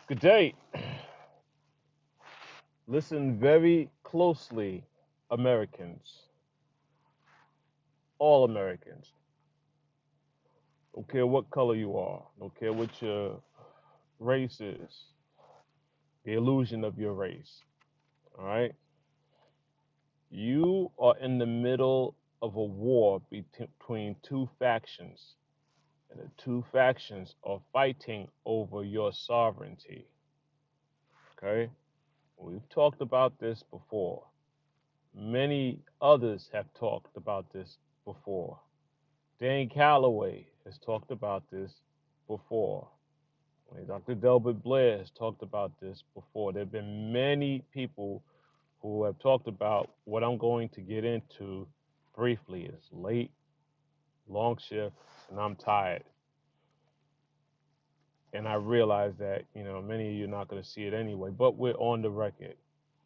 Good day. Listen very closely, Americans, all Americans. Don't care what color you are, don't care what your race is, the illusion of your race. All right? You are in the middle of a war between two factions, and the two factions are fighting over your sovereignty. Okay? We've talked about this before. Many others have talked about this before. Dan Calloway has talked about this before. Dr. Delbert Blair has talked about this before. There have been many people who have talked about what I'm going to get into briefly. It's late, long shift, and I'm tired. And I realize that, many of you are not going to see it anyway, but we're on the record,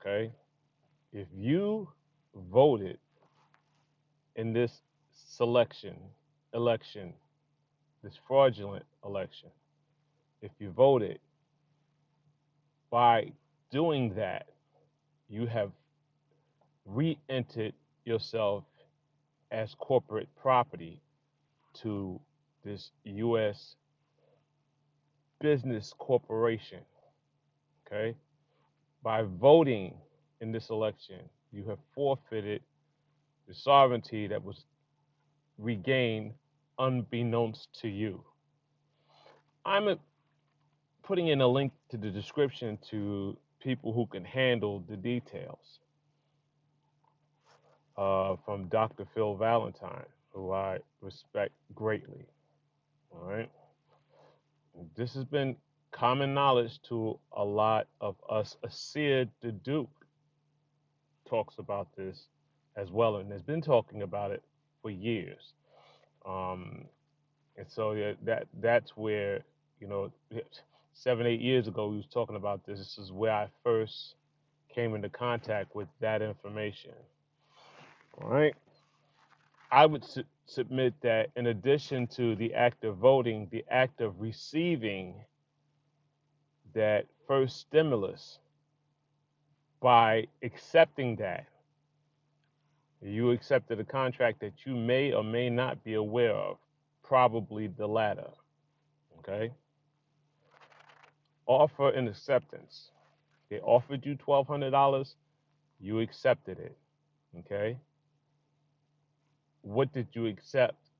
okay? If you voted in this election, this fraudulent election, if you voted, by doing that, you have re entered yourself as corporate property to this U.S. business corporation. Okay? By voting in this election, you have forfeited the sovereignty that was regained unbeknownst to you. I'm putting in a link to the description to people who can handle the details from Dr. Phil Valentine, who I respect greatly. All right. This has been common knowledge to a lot of us. Asir the Duke talks about this as well and has been talking about it for years. Um, and so that's where, you know, 7, 8 years ago, we was talking about this. This is where I first came into contact with that information. All right. I would submit that in addition to the act of voting, the act of receiving that first stimulus, by accepting that, you accepted a contract that you may or may not be aware of, probably the latter. Okay? Offer and acceptance. They offered you $1,200, you accepted it. Okay? What did you accept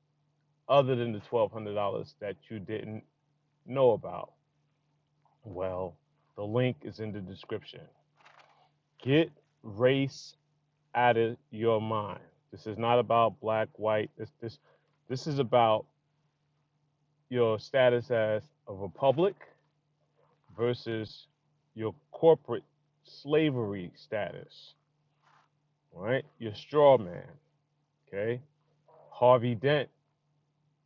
other than the $1,200 that you didn't know about? Well, the link is in the description. Get race out of your mind. This is not about black, white. This is about your status as a republic versus your corporate slavery status. All right? Your straw man. Okay? Harvey Dent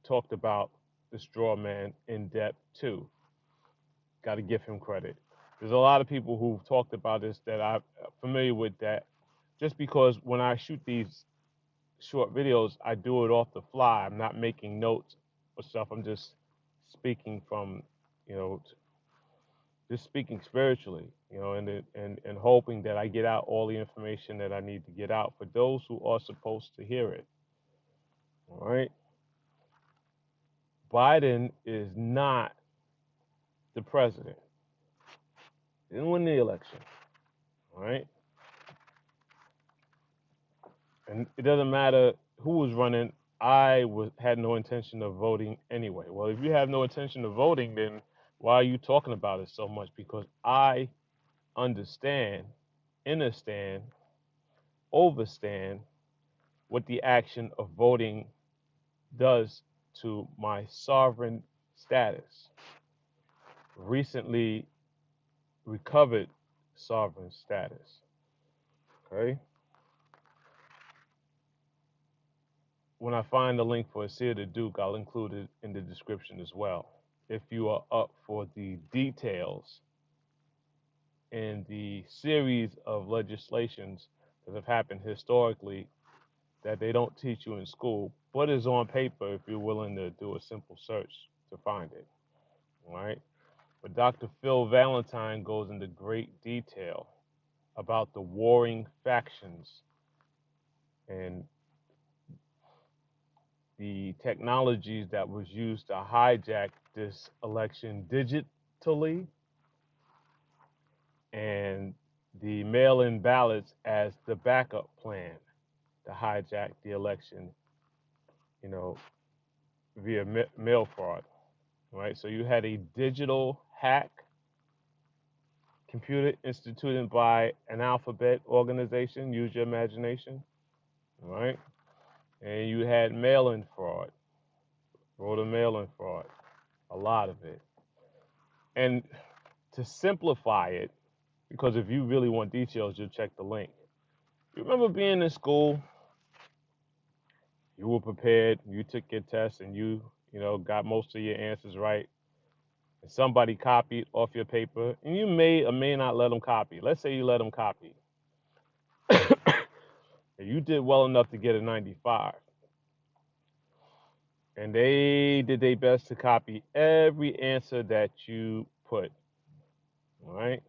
talked about the straw man in depth too. Got to give him credit. There's a lot of people who've talked about this that I'm familiar with, that just because when I shoot these short videos, I do it off the fly. I'm not making notes or stuff. I'm just speaking from, just speaking spiritually, and hoping that I get out all the information that I need to get out for those who are supposed to hear it. All right. Biden is not the president. He didn't win the election. All right. And it doesn't matter who was running. Had no intention of voting anyway. Well, if you have no intention of voting, then why are you talking about it so much? Because I understand, understand, overstand what the action of voting does to my sovereign status. Recently recovered sovereign status. Okay. When I find the link for Asir the Duke, I'll include it in the description as well. If you are up for the details in the series of legislations that have happened historically that they don't teach you in school, but is on paper if you're willing to do a simple search to find it. All right. But Dr. Phil Valentine goes into great detail about the warring factions and the technologies that was used to hijack this election digitally and the mail-in ballots as the backup plan to hijack the election, you know, via mail fraud, right? So you had a digital hack computer instituted by an alphabet organization, use your imagination, right? And you had mail-in fraud, voter mail-in fraud, a lot of it. And to simplify it, because if you really want details, you'll check the link. You remember being in school, you were prepared, you took your test, and you got most of your answers right. And somebody copied off your paper, and you may or may not let them copy. Let's say you let them copy. And you did well enough to get a 95. And they did their best to copy every answer that you put, all right?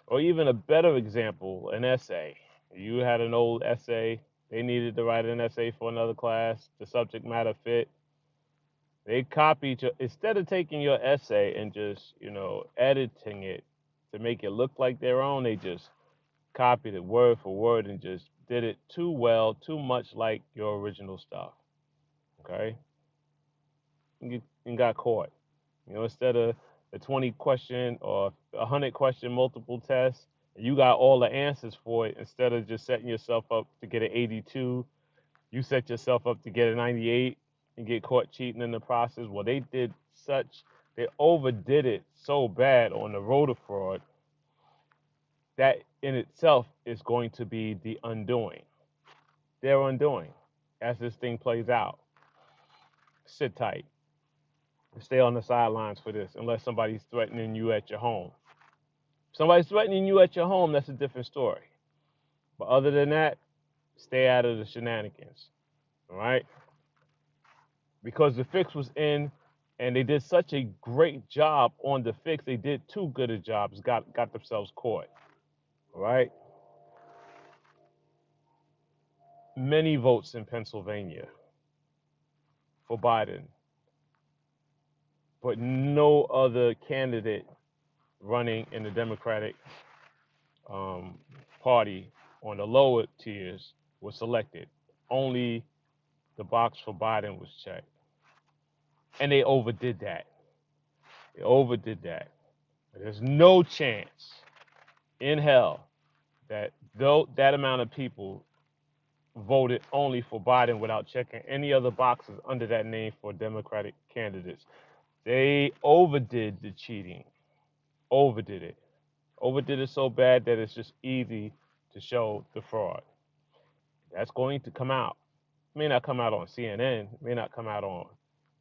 Or even a better example, an essay. You had an old essay, they needed to write an essay for another class, the subject matter fit. They copied your, instead of taking your essay and just, editing it to make it look like their own, they just copied it word for word and just did it too well, too much like your original stuff. Okay? And got caught. Instead of the 20 question or 100 question multiple test, you got all the answers for it. Instead of just setting yourself up to get an 82, you set yourself up to get a 98 and get caught cheating in the process. Well, they overdid it so bad on the voter fraud that in itself is going to be the undoing. Their undoing as this thing plays out. Sit tight. Stay on the sidelines for this unless somebody's threatening you at your home. If somebody's threatening you at your home, that's a different story. But other than that, stay out of the shenanigans. All right? Because the fix was in and they did such a great job on the fix. They did too good a job. Got themselves caught. All right? Many votes in Pennsylvania for Biden, but no other candidate running in the Democratic Party on the lower tiers was selected. Only the box for Biden was checked. And they overdid that. They overdid that. There's no chance in hell that though that amount of people voted only for Biden without checking any other boxes under that name for Democratic candidates. They overdid the cheating. Overdid it. Overdid it so bad that it's just easy to show the fraud. That's going to come out. It may not come out on CNN. It may not come out on,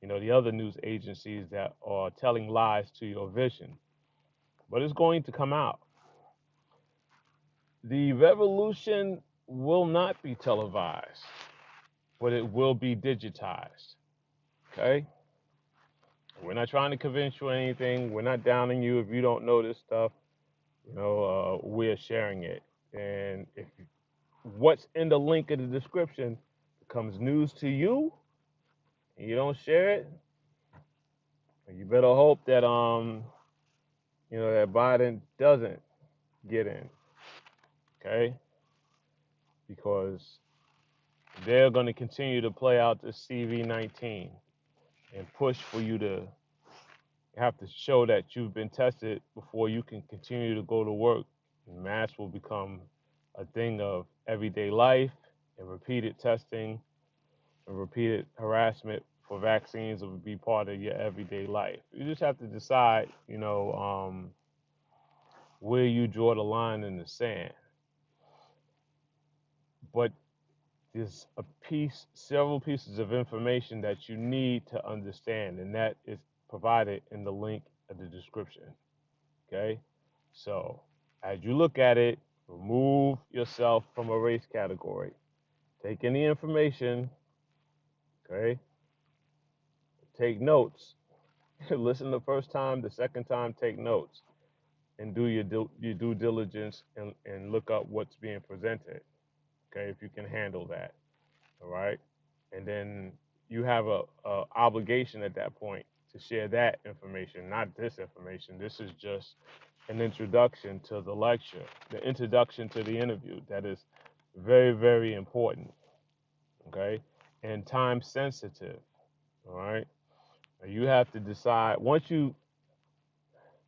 the other news agencies that are telling lies to your vision. But it's going to come out. The revolution will not be televised, but it will be digitized. Okay? We're not trying to convince you anything. We're not downing you if you don't know this stuff. We're sharing it. And if what's in the link in the description becomes news to you and you don't share it, you better hope that that Biden doesn't get in. Okay? Because they're going to continue to play out this CV-19 and push for you to have to show that you've been tested before you can continue to go to work. And masks will become a thing of everyday life, and repeated testing and repeated harassment for vaccines will be part of your everyday life. You just have to decide, where you draw the line in the sand. But there's several pieces of information that you need to understand, and that is provided in the link in the description. Okay? So, as you look at it, remove yourself from a race category. Take any information, okay? Take notes, Listen the first time, the second time, take notes and do your due diligence and look up what's being presented. Okay, if you can handle that, all right, and then you have a obligation at that point to share that information, not this information. This is just an introduction to the lecture, the introduction to the interview. That is very, very important. Okay, and time sensitive. All right, you have to decide once you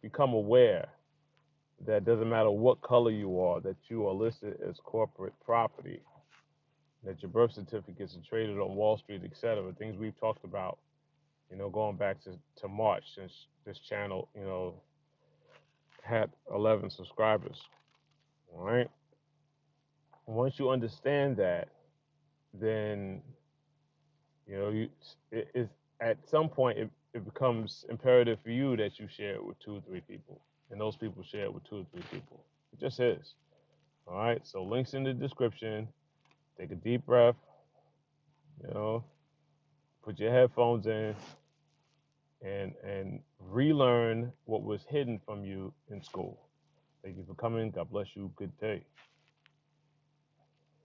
become aware that doesn't matter what color you are, that you are listed as corporate property, that your birth certificates are traded on Wall Street, etc. Things we've talked about, going back to March since this channel, had 11 subscribers. All right. Once you understand that, then it's at some point it becomes imperative for you that you share it with 2 or 3 people, and those people share it with 2 or 3 people. It just is. All right. So links in the description. Take a deep breath. You know, put your headphones in and relearn what was hidden from you in school. Thank you for coming. God bless you. Good day.